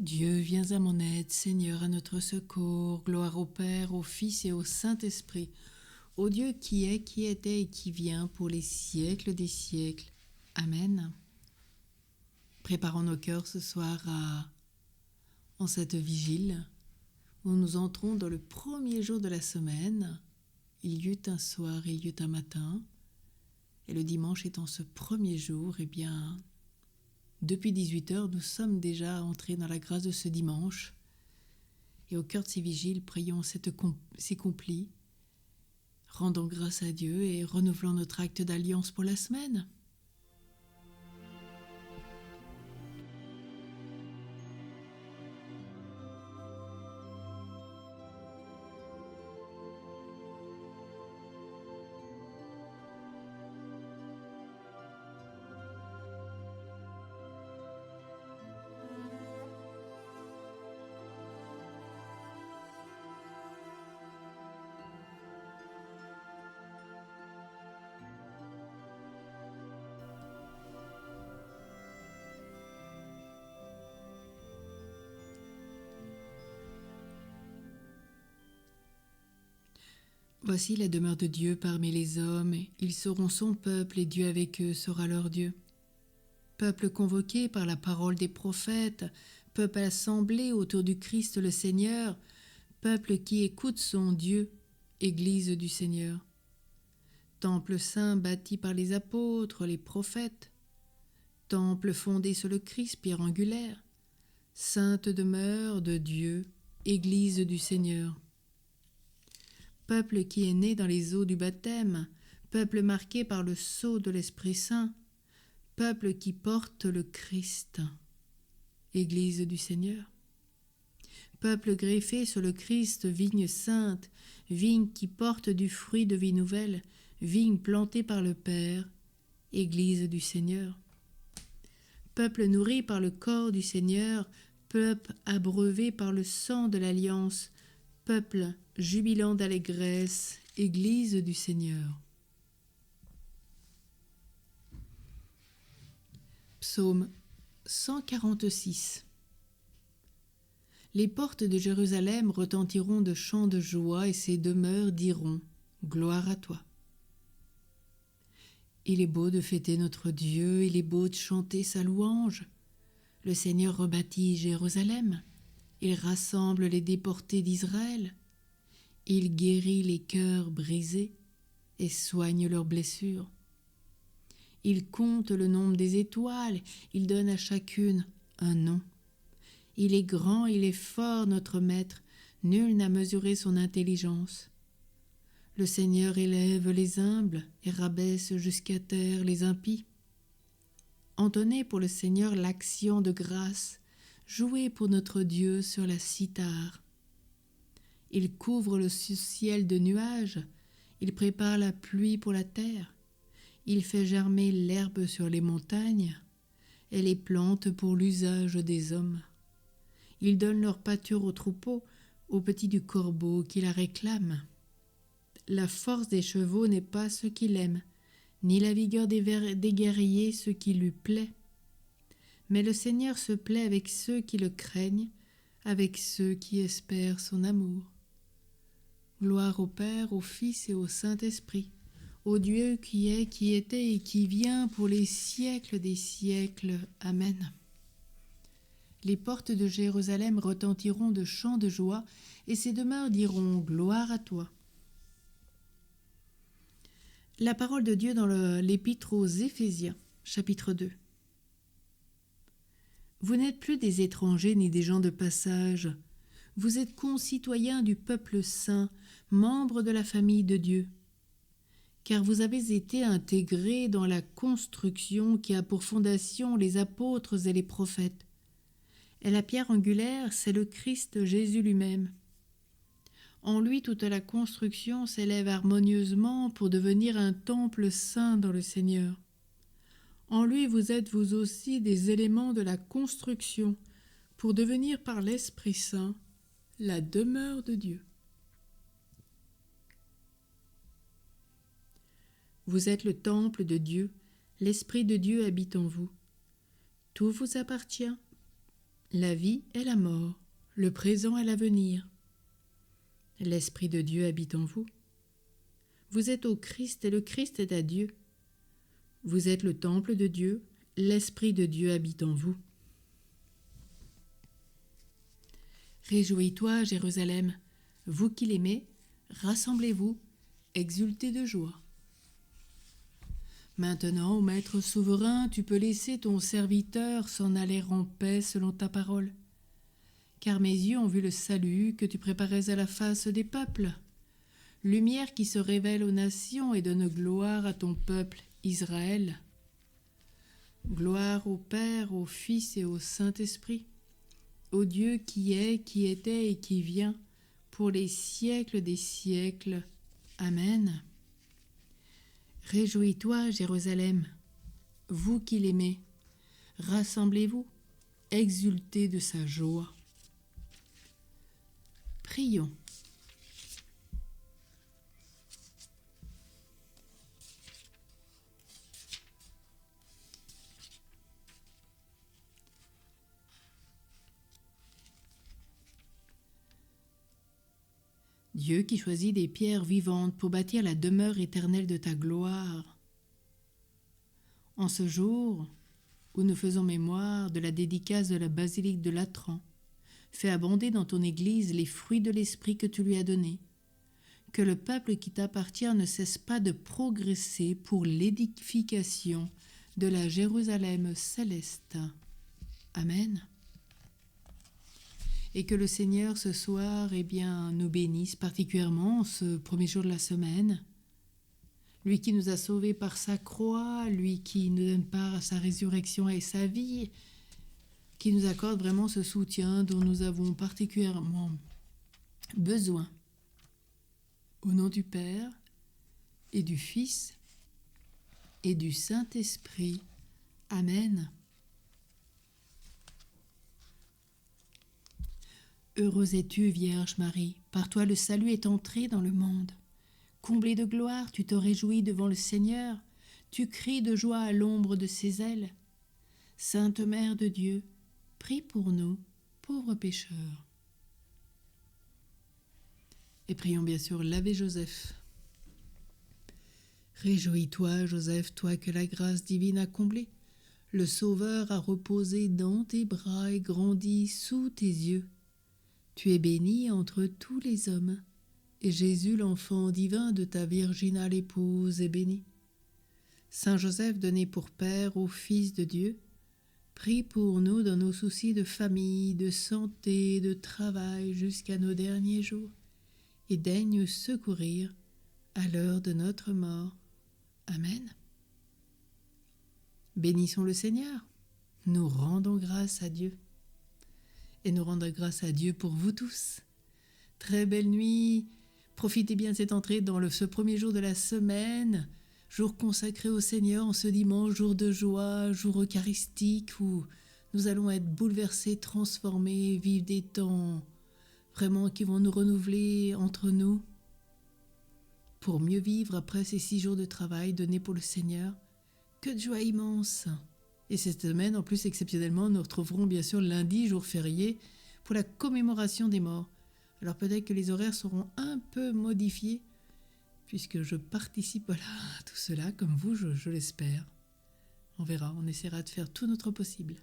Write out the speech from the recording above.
Dieu, viens à mon aide, Seigneur, à notre secours. Gloire au Père, au Fils et au Saint-Esprit, au Dieu qui est, qui était et qui vient pour les siècles des siècles. Amen. Préparons nos cœurs ce soir en cette vigile où nous entrons dans le premier jour de la semaine. Il y eut un soir, il y eut un matin. Et le dimanche étant ce premier jour, depuis 18h, nous sommes déjà entrés dans la grâce de ce dimanche. Et au cœur de ces vigiles, prions ces complis, rendons grâce à Dieu et renouvelons notre acte d'alliance pour la semaine. Voici la demeure de Dieu parmi les hommes, ils seront son peuple et Dieu avec eux sera leur Dieu. Peuple convoqué par la parole des prophètes, peuple assemblé autour du Christ le Seigneur, peuple qui écoute son Dieu, Église du Seigneur. Temple saint bâti par les apôtres, les prophètes, temple fondé sur le Christ, pierre angulaire, sainte demeure de Dieu, Église du Seigneur. Peuple qui est né dans les eaux du baptême, peuple marqué par le sceau de l'Esprit Saint, peuple qui porte le Christ, Église du Seigneur. Peuple greffé sur le Christ, vigne sainte, vigne qui porte du fruit de vie nouvelle, vigne plantée par le Père, Église du Seigneur. Peuple nourri par le corps du Seigneur, peuple abreuvé par le sang de l'Alliance, peuple jubilant d'allégresse, Église du Seigneur. Psaume 146. Les portes de Jérusalem retentiront de chants de joie et ses demeures diront « Gloire à toi ». Il est beau de fêter notre Dieu, il est beau de chanter sa louange. Le Seigneur rebâtit Jérusalem, il rassemble les déportés d'Israël. Il guérit les cœurs brisés et soigne leurs blessures. Il compte le nombre des étoiles, il donne à chacune un nom. Il est grand, il est fort, notre Maître, nul n'a mesuré son intelligence. Le Seigneur élève les humbles et rabaisse jusqu'à terre les impies. Entonnez pour le Seigneur l'action de grâce, jouez pour notre Dieu sur la cithare. Il couvre le ciel de nuages, il prépare la pluie pour la terre, il fait germer l'herbe sur les montagnes et les plantes pour l'usage des hommes. Il donne leur pâture aux troupeaux, aux petits du corbeau qui la réclament. La force des chevaux n'est pas ce qu'il aime, ni la vigueur des guerriers ce qui lui plaît. Mais le Seigneur se plaît avec ceux qui le craignent, avec ceux qui espèrent son amour. Gloire au Père, au Fils et au Saint-Esprit, au Dieu qui est, qui était et qui vient pour les siècles des siècles. Amen. Les portes de Jérusalem retentiront de chants de joie, et ses demeures diront « Gloire à toi ». La parole de Dieu dans l'Épître aux Éphésiens, chapitre 2. Vous n'êtes plus des étrangers ni des gens de passage. Vous êtes concitoyens du peuple saint, membres de la famille de Dieu. Car vous avez été intégrés dans la construction qui a pour fondation les apôtres et les prophètes. Et la pierre angulaire, c'est le Christ Jésus lui-même. En lui, toute la construction s'élève harmonieusement pour devenir un temple saint dans le Seigneur. En lui, vous êtes vous aussi des éléments de la construction pour devenir par l'Esprit Saint la demeure de Dieu. Vous êtes le temple de Dieu, l'Esprit de Dieu habite en vous. Tout vous appartient. La vie et la mort, le présent et l'avenir. L'Esprit de Dieu habite en vous. Vous êtes au Christ et le Christ est à Dieu. Vous êtes le temple de Dieu, l'Esprit de Dieu habite en vous. Réjouis-toi, Jérusalem, vous qui l'aimez, rassemblez-vous, exultez de joie. Maintenant, ô Maître souverain, tu peux laisser ton serviteur s'en aller en paix selon ta parole. Car mes yeux ont vu le salut que tu préparais à la face des peuples. Lumière qui se révèle aux nations et donne gloire à ton peuple, Israël. Gloire au Père, au Fils et au Saint-Esprit, au Dieu qui est, qui était et qui vient, pour les siècles des siècles. Amen. Réjouis-toi, Jérusalem, vous qui l'aimez, rassemblez-vous, exultez de sa joie. Prions. Dieu qui choisit des pierres vivantes pour bâtir la demeure éternelle de ta gloire. En ce jour où nous faisons mémoire de la dédicace de la basilique de Latran, fais abonder dans ton Église les fruits de l'Esprit que tu lui as donnés. Que le peuple qui t'appartient ne cesse pas de progresser pour l'édification de la Jérusalem céleste. Amen. Et que le Seigneur ce soir nous bénisse particulièrement ce premier jour de la semaine. Lui qui nous a sauvés par sa croix, lui qui nous donne part à sa résurrection et sa vie, qui nous accorde vraiment ce soutien dont nous avons particulièrement besoin. Au nom du Père et du Fils et du Saint-Esprit. Amen. Heureuse es-tu, Vierge Marie, par toi le salut est entré dans le monde. Comblée de gloire, tu te réjouis devant le Seigneur, tu cries de joie à l'ombre de ses ailes. Sainte Mère de Dieu, prie pour nous, pauvres pécheurs. Et prions bien sûr l'Ave Joseph. Réjouis-toi, Joseph, toi que la grâce divine a comblé. Le Sauveur a reposé dans tes bras et grandi sous tes yeux. Tu es bénie entre tous les hommes, et Jésus, l'enfant divin de ta virginale épouse, est béni. Saint Joseph, donné pour Père au Fils de Dieu, prie pour nous dans nos soucis de famille, de santé, de travail jusqu'à nos derniers jours, et daigne secourir à l'heure de notre mort. Amen. Bénissons le Seigneur, nous rendons grâce à Dieu. Et nous rendre grâce à Dieu pour vous tous. Très belle nuit, profitez bien de cette entrée dans ce premier jour de la semaine, jour consacré au Seigneur en ce dimanche, jour de joie, jour eucharistique où nous allons être bouleversés, transformés, vivre des temps vraiment qui vont nous renouveler entre nous pour mieux vivre après ces 6 jours de travail donnés pour le Seigneur. Que de joie immense! Et cette semaine, en plus, exceptionnellement, nous retrouverons bien sûr lundi, jour férié, pour la commémoration des morts. Alors peut-être que les horaires seront un peu modifiés, puisque je participe à tout cela, comme vous, je l'espère. On verra, on essaiera de faire tout notre possible.